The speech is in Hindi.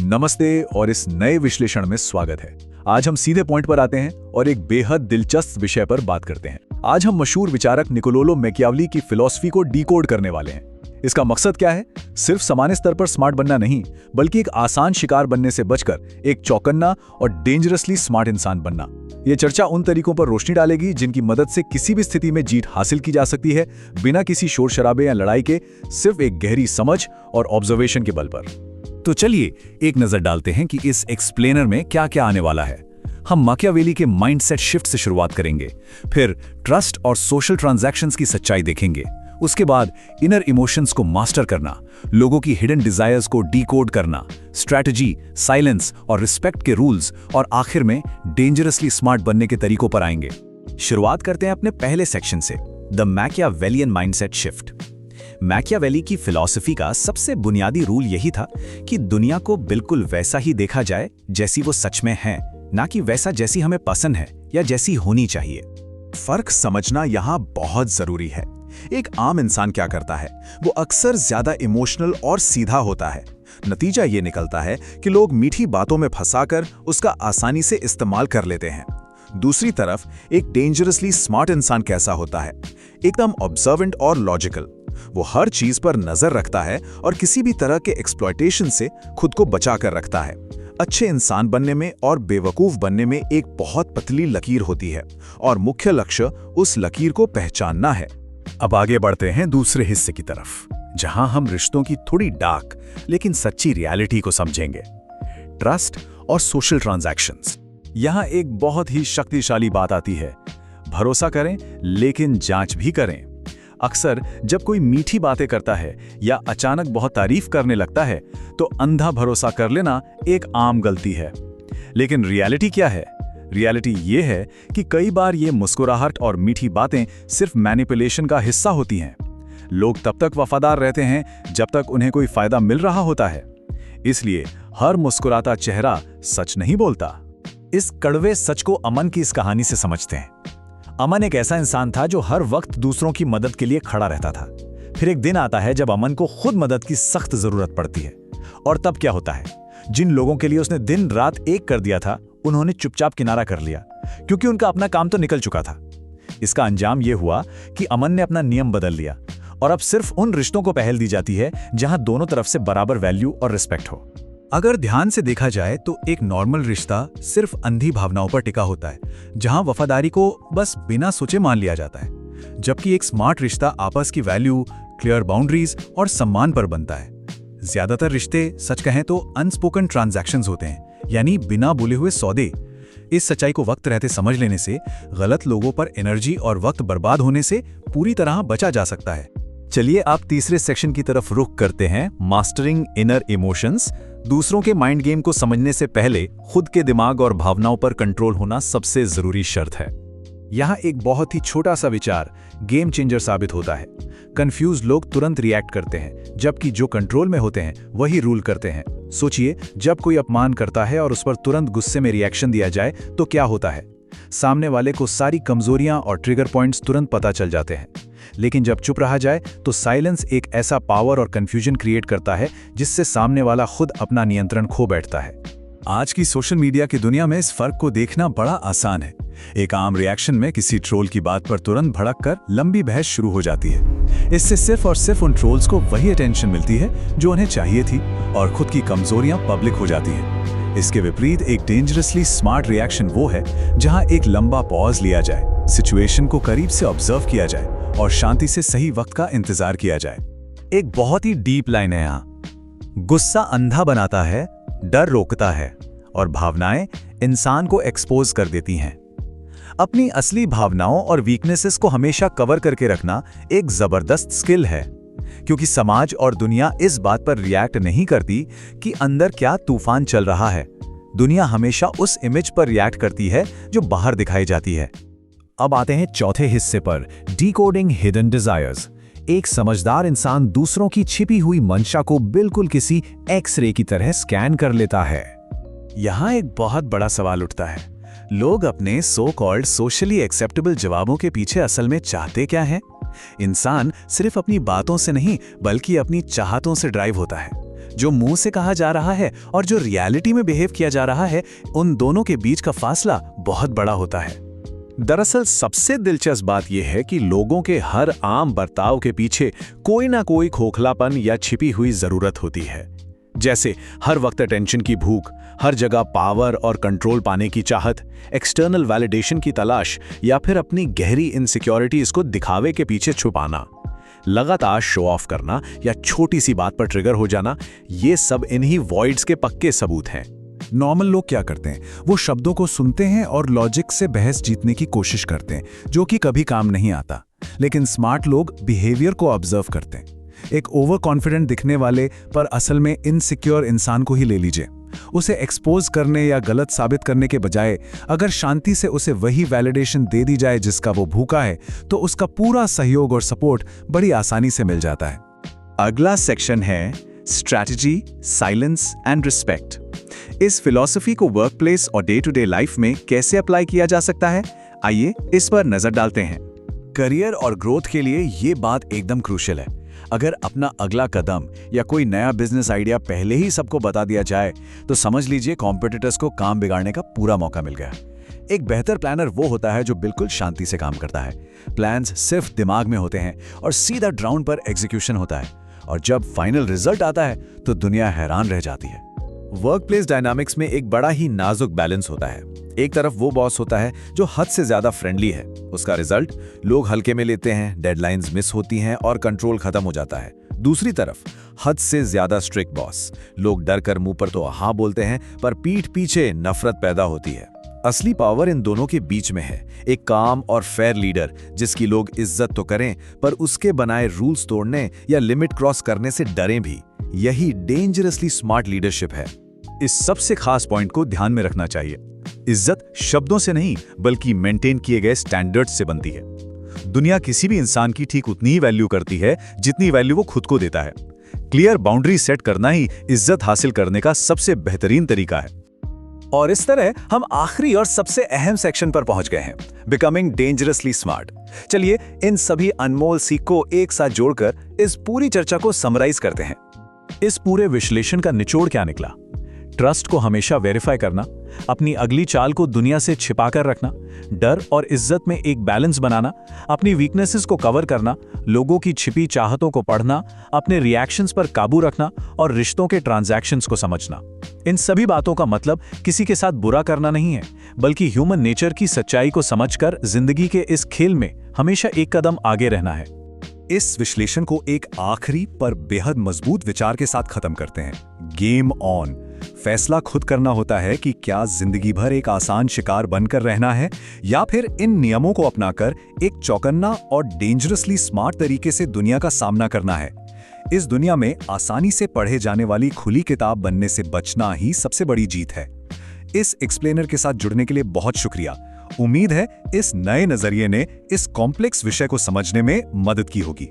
नमस्ते और इस नए विश्लेषण में स्वागत है। आज हम सीधे पॉइंट पर आते हैं और एक बेहद दिलचस्प विषय पर बात करते हैं। आज हम मशहूर विचारक निकोलो मैकियावेली की फिलॉसफी को डिकोड करने वाले हैं। इसका मकसद क्या है? सिर्फ सामान्य स्तर पर स्मार्ट बनना नहीं, बल्कि एक आसान शिकार बनने से बचकर एक चौकन्ना और डेंजरसली स्मार्ट इंसान बनना। ये चर्चा उन तरीकों पर रोशनी डालेगी जिनकी मदद से किसी भी स्थिति में जीत हासिल की जा सकती है, बिना किसी शोर शराबे या लड़ाई के, सिर्फ एक गहरी समझ और ऑब्जर्वेशन के बल पर। तो चलिए एक नजर डालते हैं कि इस एक्सप्लेनर में क्या क्या आने वाला है। हम मैकियावेली के माइंडसेट शिफ्ट से शुरुआत करेंगे, फिर ट्रस्ट और सोशल ट्रांजैक्शंस की सच्चाई देखेंगे, उसके बाद इनर इमोशंस को मास्टर करना, लोगों की हिडन डिजायर्स को डीकोड करना, स्ट्रैटेजी, साइलेंस और रिस्पेक्ट के रूल्स, और आखिर में डेंजरसली स्मार्ट बनने के तरीकों पर आएंगे। शुरुआत करते हैं अपने पहले सेक्शन से, the Machiavellian mindset shift. Machiavelli की फिलॉसफी का सबसे बुनियादी रूल यही था कि दुनिया को बिल्कुल वैसा ही देखा जाए जैसी वो सच में है, ना कि वैसा जैसी हमें पसंद है या जैसी होनी चाहिए। फर्क समझना यहाँ बहुत जरूरी है। एक आम इंसान क्या करता है? वो अक्सर ज्यादा इमोशनल और सीधा होता है। नतीजा ये निकलता है कि लोग मीठी बातों में फंसाकर उसका आसानी से इस्तेमाल कर लेते हैं। दूसरी तरफ एक डेंजरसली स्मार्ट इंसान कैसा होता है? एकदम ऑब्जर्वेंट और लॉजिकल। वो हर चीज पर नजर रखता है और किसी भी तरह के एक्सप्लॉयटेशन से खुद को बचा कर रखता है। अच्छे इंसान बनने में और बेवकूफ बनने में एक बहुत पतली लकीर होती है, और मुख्य लक्ष्य उस लकीर को पहचानना है। अब आगे बढ़ते हैं दूसरे हिस्से की तरफ, जहां हम रिश्तों की थोड़ी डार्क लेकिन सच्ची रियलिटी को समझेंगे, ट्रस्ट और सोशल ट्रांजैक्शंस। यहां एक बहुत ही शक्तिशाली बात आती है, भरोसा करें लेकिन जांच भी करें। अक्सर जब कोई मीठी बातें करता है या अचानक बहुत तारीफ करने लगता है तो अंधा भरोसा कर लेना एक आम गलती है। लेकिन रियलिटी क्या है? रियलिटी ये है कि कई बार ये मुस्कुराहट और मीठी बातें सिर्फ मैनिपुलेशन का हिस्सा होती हैं। लोग तब तक वफादार रहते हैं जब तक उन्हें कोई फायदा मिल रहा होता है। इसलिए हर मुस्कुराता चेहरा सच नहीं बोलता। इस कड़वे सच को अमन की इस कहानी से समझते हैं। अमन एक ऐसा इंसान था जो हर वक्त दूसरों की मदद के लिए खड़ा रहता था। फिर एक दिन आता है जब अमन को खुद मदद की सख्त जरूरत पड़ती है। और तब क्या होता है? जिन लोगों के लिए उसने दिन रात एक कर दिया था, उन्होंने चुपचाप किनारा कर लिया, क्योंकि उनका अपना काम तो निकल चुका था। इसका अंजाम यह हुआ कि अमन ने अपना नियम बदल लिया, और अब सिर्फ उन रिश्तों को पहल दी जाती है जहां दोनों तरफ से बराबर वैल्यू और रिस्पेक्ट हो। अगर ध्यान से देखा जाए तो एक नॉर्मल रिश्ता सिर्फ अंधी भावनाओं पर टिका होता है, जहां वफादारी को बस बिना सोचे मान लिया जाता है, जबकि एक स्मार्ट रिश्ता आपस की वैल्यू, क्लियर बाउंड्रीज और सम्मान पर बनता है। ज्यादातर रिश्ते सच कहें तो अनस्पोकन ट्रांजैक्शंस होते हैं, यानी बिना बोले हुए सौदे। इस सच्चाई को वक्त रहते समझ लेने से गलत लोगों पर एनर्जी और वक्त बर्बाद होने से पूरी तरह बचा जा सकता है। चलिए आप तीसरे सेक्शन की तरफ रुख करते हैं, मास्टरिंग इनर इमोशंस। दूसरों के माइंड गेम को समझने से पहले खुद के दिमाग और भावनाओं पर कंट्रोल होना सबसे जरूरी शर्त है। यहाँ एक बहुत ही छोटा सा विचार गेम चेंजर साबित होता है। कंफ्यूज लोग तुरंत रिएक्ट करते हैं, जबकि जो कंट्रोल में होते हैं वही रूल करते हैं। सोचिए, जब कोई अपमान करता है और उस पर तुरंत गुस्से में रिएक्शन दिया जाए तो क्या होता है? सामने वाले को सारी कमजोरियां और ट्रिगर पॉइंट्स तुरंत पता चल जाते हैं। लेकिन जब चुप रहा जाए तो साइलेंस एक ऐसा पावर और कंफ्यूजन क्रिएट करता है जिससे सामने वाला खुद अपना नियंत्रण खो बैठता है। आज की सोशल मीडिया की दुनिया में इस फर्क को देखना बड़ा आसान है। एक आम रिएक्शन में किसी ट्रोल की बात पर तुरंत भड़क कर लंबी बहस शुरू हो जाती है। इससे सिर्फ और सिर्फ उन ट्रोल्स को वही अटेंशन मिलती है जो उन्हें चाहिए थी, और खुद की कमजोरियां पब्लिक हो जाती हैं। इसके विपरीत एक डेंजरसली स्मार्ट रिएक्शन वो है जहां एक लंबा पॉज लिया जाए, सिचुएशन को करीब से ऑब्जर्व किया जाए और शांति से सही वक्त का इंतजार किया जाए। एक बहुत ही डीप लाइन है यहाँ, गुस्सा अंधा बनाता है, डर रोकता है, और भावनाएं इंसान को एक्सपोज कर देती हैं। अपनी असली भावनाओं और वीकनेसेस को हमेशा कवर करके रखना एक जबरदस्त स्किल है, क्योंकि समाज और दुनिया इस बात पर रिएक्ट नहीं करती कि अंदर क्या तूफान चल रहा है। दुनिया हमेशा उस इमेज पर रिएक्ट करती है जो बाहर दिखाई जाती है। अब आते हैं चौथे हिस्से पर, डिकोडिंग हिडन डिजायर्स। एक समझदार इंसान दूसरों की छिपी हुई मंशा को बिल्कुल किसी एक्सरे की तरह स्कैन कर लेता है। यहाँ एक बहुत बड़ा सवाल उठता है, लोग अपने सो कॉल्ड सोशली एक्सेप्टेबल जवाबों के पीछे असल में चाहते क्या हैं? इंसान सिर्फ अपनी बातों से नहीं बल्कि अपनी चाहतों से ड्राइव होता है। जो मुंह से कहा जा रहा है और जो रियलिटी में बिहेव किया जा रहा है, उन दोनों के बीच का फासला बहुत बड़ा होता है। दरअसल सबसे दिलचस्प बात यह है कि लोगों के हर आम बर्ताव के पीछे कोई ना कोई खोखलापन या छिपी हुई जरूरत होती है। जैसे हर वक्त अटेंशन की भूख, हर जगह पावर और कंट्रोल पाने की चाहत, एक्सटर्नल वैलिडेशन की तलाश या फिर अपनी गहरी इनसिक्योरिटीज को दिखावे के पीछे छुपाना। लगातार शो ऑफ करना या छोटी सी बात पर ट्रिगर हो जाना, ये सब इन्हीं वॉइड्स के पक्के सबूत हैं। नॉर्मल लोग क्या करते हैं? वो शब्दों को सुनते हैं और लॉजिक से बहस जीतने की कोशिश करते हैं, जो कि कभी काम नहीं आता। लेकिन स्मार्ट लोग बिहेवियर को ऑब्जर्व करते हैं। एक ओवर कॉन्फिडेंट दिखने वाले पर असल में इनसिक्योर इंसान को ही ले लीजिए। उसे एक्सपोज करने या गलत साबित करने के बजाय अगर शांति से उसे वही वैलिडेशन दे दी जाए जिसका वो भूखा है, तो उसका पूरा सहयोग और सपोर्ट बड़ी आसानी से मिल जाता है। अगला सेक्शन है स्ट्रैटेजी, साइलेंस एंड रिस्पेक्ट। इस फिलॉसफी को वर्कप्लेस और डे टू डे लाइफ में कैसे अप्लाई किया जा सकता है, आइए इस पर नजर डालते हैं। करियर और ग्रोथ के लिए ये बात एकदम क्रूशियल है। अगर अपना अगला कदम या कोई नया बिजनेस आइडिया पहले ही सबको बता दिया जाए, तो समझ लीजिए कॉम्पिटिटर्स को काम बिगाड़ने का पूरा मौका मिल गया। एक बेहतर प्लानर वो होता है जो बिल्कुल शांति से काम करता है। प्लान्स सिर्फ दिमाग में होते हैं और सीधा ग्राउंड पर एग्जीक्यूशन होता है, और जब फाइनल रिजल्ट आता है तो दुनिया हैरान रह जाती है। वर्कप्लेस डायनामिक्स में एक बड़ा ही नाजुक बैलेंस होता है। एक तरफ वो बॉस होता है जो हद से ज्यादा फ्रेंडली है, उसका रिजल्ट लोग हल्के में लेते हैं, डेडलाइंस मिस होती हैं और कंट्रोल खत्म हो जाता है। दूसरी तरफ हद से ज्यादा स्ट्रिक्ट बॉस, लोग डर कर मुंह पर तो हाँ बोलते हैं, पर पीठ पीछे नफरत पैदा होती है। असली पावर इन दोनों के बीच में है। एक काम और फेयर लीडर जिसकी लोग इज्जत तो करें, पर उसके बनाए रूल्स तोड़ने या लिमिट क्रॉस करने से डरें भी। यही डेंजरसली स्मार्ट लीडरशिप है। इस सबसे खास पॉइंट को ध्यान में रखना चाहिए। इज्जत शब्दों से नहीं, बल्कि मेंटेन किए गए स्टैंडर्ड्स से बनती है। दुनिया किसी भी इंसान की ठीक उतनी ही वैल्यू करती है जितनी वैल्यू वो खुद को देता है। क्लियर बाउंड्री सेट करना ही इज्जत हासिल करने का सबसे बेहतरीन तरीका है। और इस तरह हम आखिरी और सबसे अहम सेक्शन पर पहुंच गए हैं, बिकमिंग डेंजरसली स्मार्ट। चलिए इन सभी अनमोल सीख को एक साथ जोड़कर इस पूरी चर्चा को समराइज करते हैं। इस पूरे विश्लेषण का निचोड़ क्या निकला? ट्रस्ट को हमेशा वेरीफाई करना, अपनी अगली चाल को दुनिया से छिपाकर रखना, डर और इज्जत में एक बैलेंस बनाना, अपनी वीकनेसेस को कवर करना, लोगों की छिपी चाहतों को पढ़ना, अपने रिएक्शंस पर काबू रखना और रिश्तों के ट्रांजैक्शंस को समझना। इन सभी बातों का मतलब किसी के साथ बुरा करना नहीं है, बल्कि ह्यूमन नेचर की सच्चाई को समझकर जिंदगी के इस खेल में हमेशा एक कदम आगे रहना है। इस विश्लेषण को एक आखिरी पर बेहद मजबूत विचार के साथ खत्म करते हैं। Game on. फैसला खुद करना होता है कि क्या जिंदगी भर एक आसान शिकार बनकर रहना है, या फिर इन नियमों को अपनाकर एक चौकन्ना और डेंजरसली स्मार्ट तरीके से दुनिया का सामना करना है। इस दुनिया में आसानी से पढ़े जाने वाली खुली किताब बनने से बचना ही सबसे बड़ी जीत है। इस एक्सप्लेनर के साथ जुड़ने के लिए बहुत शुक्रिया। उम्मीद है इस नए नजरिए ने इस कॉम्प्लेक्स विषय को समझने में मदद की होगी।